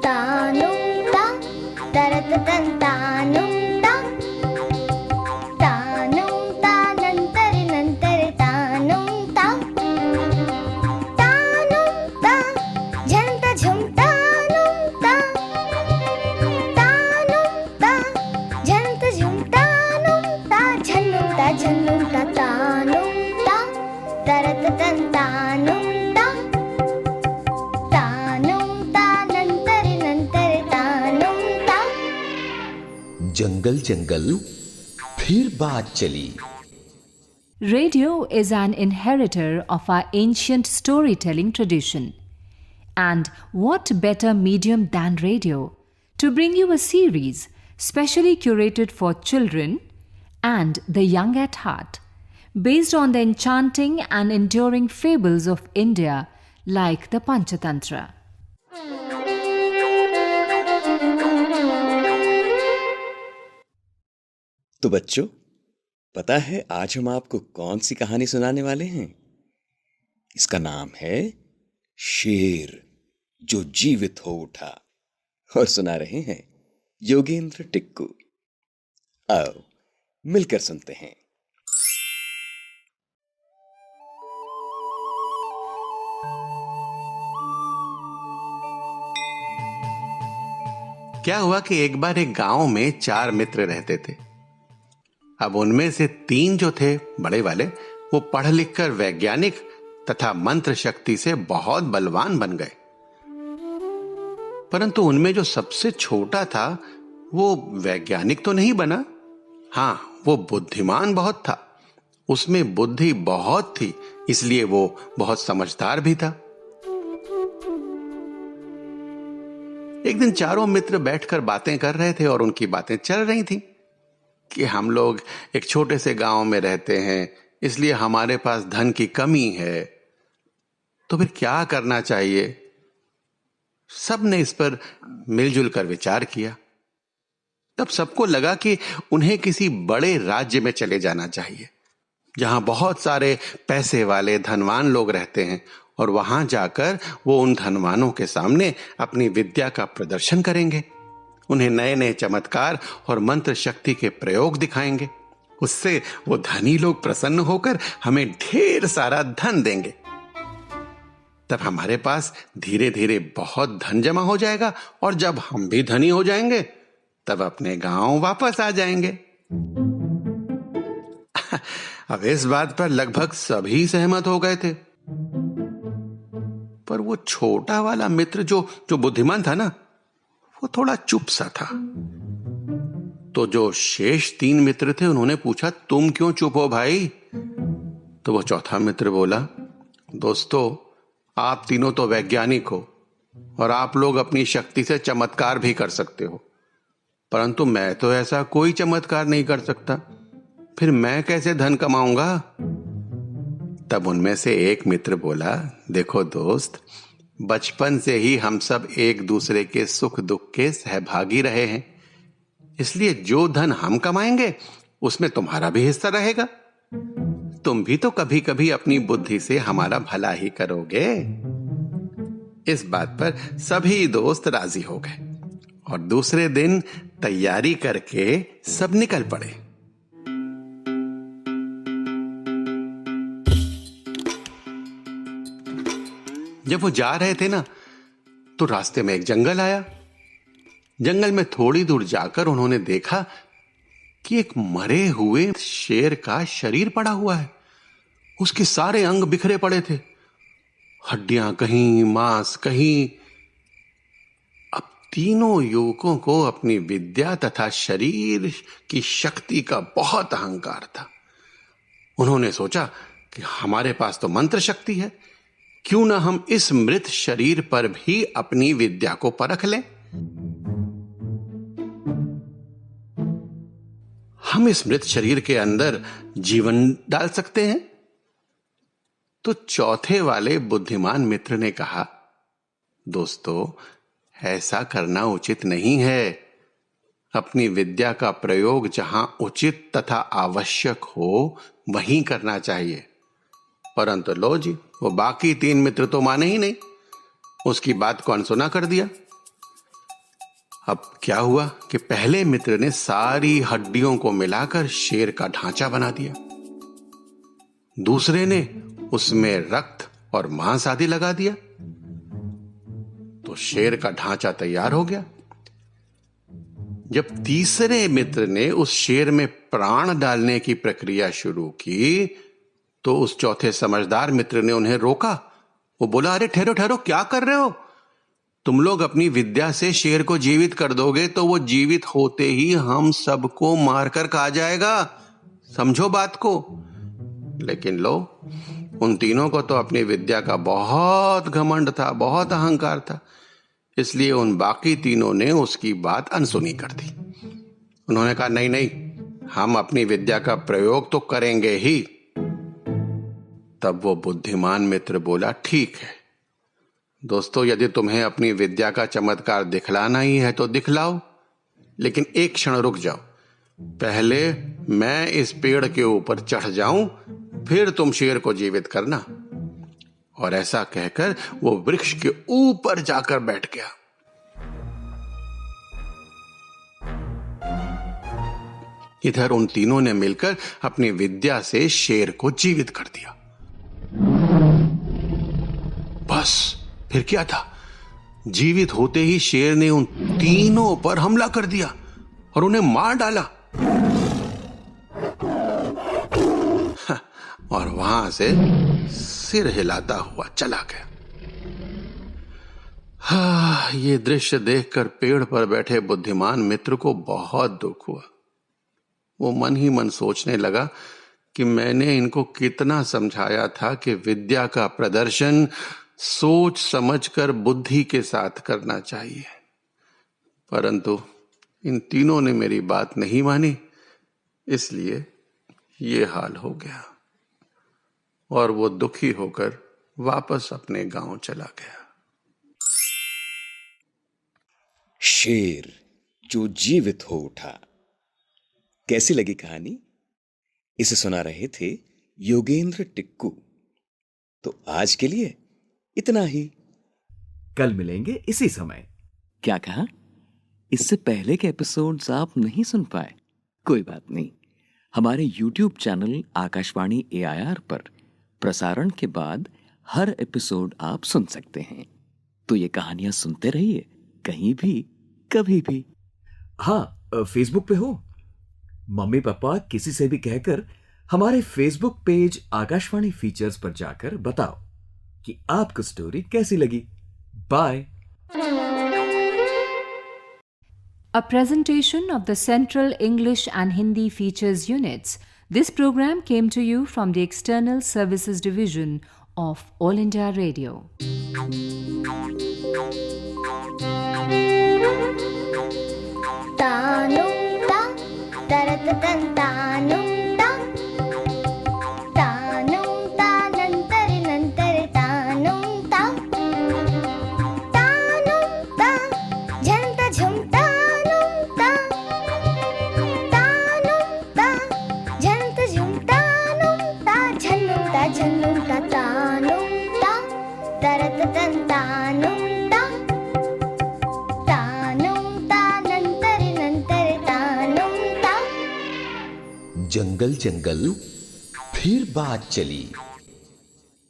तानुं ता तरततं तानुं ता तानुं तानन्तरि नन्तरि तानुं ता तानुं ता झन्त झुं तानुं ता तानुं ता झन्त झुं तानुं ता झन्नुं ता झन्नुं ता तानुं ता तरततं तानुं ता तानुं तानन्तरि नन्तरि तानुं ता। जंगल जंगल फिर बात चली। Radio is an inheritor of our ancient storytelling tradition. And what better medium than radio to bring you a series specially curated for children and the young at heart, based on the enchanting and enduring fables of India like the Panchatantra. तो बच्चों, पता है आज हम आपको कौन सी कहानी सुनाने वाले हैं? इसका नाम है शेर जो जीवित हो उठा, और सुना रहे हैं योगेंद्र टिक्कू। आओ मिलकर सुनते हैं। क्या हुआ कि एक बार एक गांव में 4 मित्र रहते थे। अब उनमें से 3 जो थे बड़े वाले, वो पढ़ लिख कर वैज्ञानिक तथा मंत्र शक्ति से बहुत बलवान बन गए। परंतु उनमें जो सबसे छोटा था वो वैज्ञानिक तो नहीं बना। हाँ, वो बुद्धिमान बहुत था, उसमें बुद्धि बहुत थी, इसलिए वो बहुत समझदार भी था। एक दिन चारों मित्र बैठकर बातें कर रहे थे और उनकी बातें चल रही थी कि हम लोग एक छोटे से गांव में रहते हैं, इसलिए हमारे पास धन की कमी है, तो फिर क्या करना चाहिए। सब ने इस पर मिलजुल कर विचार किया। तब सबको लगा कि उन्हें किसी बड़े राज्य में चले जाना चाहिए, जहां बहुत सारे पैसे वाले धनवान लोग रहते हैं, और वहां जाकर वो उन धनवानों के सामने अपनी विद्या का प्रदर्शन करेंगे, उन्हें नए नए चमत्कार और मंत्र शक्ति के प्रयोग दिखाएंगे। उससे वो धनी लोग प्रसन्न होकर हमें ढेर सारा धन देंगे। तब हमारे पास धीरे धीरे बहुत धन जमा हो जाएगा, और जब हम भी धनी हो जाएंगे तब अपने गांव वापस आ जाएंगे। अब इस बात पर लगभग सभी सहमत हो गए थे, पर वो छोटा वाला मित्र जो बुद्धिमान था ना, वो थोड़ा चुप सा था। तो जो शेष 3 मित्र थे उन्होंने पूछा, तुम क्यों चुप हो भाई? तो वो चौथा मित्र बोला, दोस्तों, आप तीनों तो वैज्ञानिक हो और आप लोग अपनी शक्ति से चमत्कार भी कर सकते हो, परंतु मैं तो ऐसा कोई चमत्कार नहीं कर सकता, फिर मैं कैसे धन कमाऊंगा? तब उनमें से एक मित्र बोला, देखो दोस्त, बचपन से ही हम सब एक दूसरे के सुख दुख के सहभागी रहे हैं, इसलिए जो धन हम कमाएंगे उसमें तुम्हारा भी हिस्सा रहेगा। तुम भी तो कभी कभी अपनी बुद्धि से हमारा भला ही करोगे। इस बात पर सभी दोस्त राजी हो गए और दूसरे दिन तैयारी करके सब निकल पड़े। जब वो जा रहे थे ना, तो रास्ते में एक जंगल आया। जंगल में थोड़ी दूर जाकर उन्होंने देखा कि एक मरे हुए शेर का शरीर पड़ा हुआ है। उसके सारे अंग बिखरे पड़े थे, हड्डियां कहीं, मांस कहीं। अब तीनों युवकों को अपनी विद्या तथा शरीर की शक्ति का बहुत अहंकार था। उन्होंने सोचा कि हमारे पास तो मंत्र शक्ति है, क्यों ना हम इस मृत शरीर पर भी अपनी विद्या को परख लें। हम इस मृत शरीर के अंदर जीवन डाल सकते हैं। तो चौथे वाले बुद्धिमान मित्र ने कहा, दोस्तों, ऐसा करना उचित नहीं है। अपनी विद्या का प्रयोग जहां उचित तथा आवश्यक हो वहीं करना चाहिए, परंतु लो जी, वो बाकी 3 मित्र तो माने ही नहीं। उसकी बात को अनसुना कर दिया। अब क्या हुआ कि पहले मित्र ने सारी हड्डियों को मिलाकर शेर का ढांचा बना दिया। दूसरे ने उसमें रक्त और मांस आदि लगा दिया, तो शेर का ढांचा तैयार हो गया। जब तीसरे मित्र ने उस शेर में प्राण डालने की प्रक्रिया शुरू की, तो उस चौथे समझदार मित्र ने उन्हें रोका। वो बोला, अरे ठहरो ठहरो, क्या कर रहे हो? तुम लोग अपनी विद्या से शेर को जीवित कर दोगे तो वो जीवित होते ही हम सबको मारकर खा जाएगा, समझो बात को। लेकिन लो, उन तीनों को तो अपनी विद्या का बहुत घमंड था, बहुत अहंकार था, इसलिए उन बाकी तीनों ने उसकी बात अनसुनी कर दी। उन्होंने कहा, नहीं नहीं, हम अपनी विद्या का प्रयोग तो करेंगे ही। तब वो बुद्धिमान मित्र बोला, ठीक है दोस्तों, यदि तुम्हें अपनी विद्या का चमत्कार दिखलाना ही है तो दिखलाओ, लेकिन एक क्षण रुक जाओ। पहले मैं इस पेड़ के ऊपर चढ़ जाऊं, फिर तुम शेर को जीवित करना। और ऐसा कहकर वो वृक्ष के ऊपर जाकर बैठ गया। इधर उन तीनों ने मिलकर अपनी विद्या से शेर को जीवित कर दिया। बस फिर क्या था, जीवित होते ही शेर ने उन तीनों पर हमला कर दिया और उन्हें मार डाला। और वहां से सिर हिलाता हुआ चला गया। ये दृश्य देखकर पेड़ पर बैठे बुद्धिमान मित्र को बहुत दुख हुआ। वो मन ही मन सोचने लगा कि मैंने इनको कितना समझाया था कि विद्या का प्रदर्शन सोच समझकर बुद्धि के साथ करना चाहिए, परंतु इन तीनों ने मेरी बात नहीं मानी, इसलिए ये हाल हो गया। और वो दुखी होकर वापस अपने गांव चला गया। शेर जो जीवित हो उठा। कैसी लगी कहानी? इसे सुना रहे थे योगेंद्र टिक्कू। तो आज के लिए इतना ही। कल मिलेंगे इसी समय। क्या कहा? इससे पहले के एपिसोड्स आप नहीं सुन पाए? कोई बात नहीं, हमारे YouTube चैनल आकाशवाणी AIR पर प्रसारण के बाद हर एपिसोड आप सुन सकते हैं। तो ये कहानियां सुनते रहिए, कहीं भी कभी भी। हाँ, फेसबुक पे हो? मम्मी पापा किसी से भी कहकर हमारे फेसबुक पेज आकाशवाणी फीचर्स पर जाकर बताओ कि आपको स्टोरी कैसी लगी। Bye. A presentation of the Central English and Hindi Features Units. This program came to you from the External Services Division of All India Radio. Tanum ta, taratatan tanum ta, tanum ta nantari nantari tanum ta, tanum ta, jhanta jhumta num ta, tanum ta, jhanta jhumta num ta, jhannum ta jhannum ta tanum ta, taratatan tanum ta, tanum ta nantari nantari tanum ta। जंगल जंगल फिर बात चली।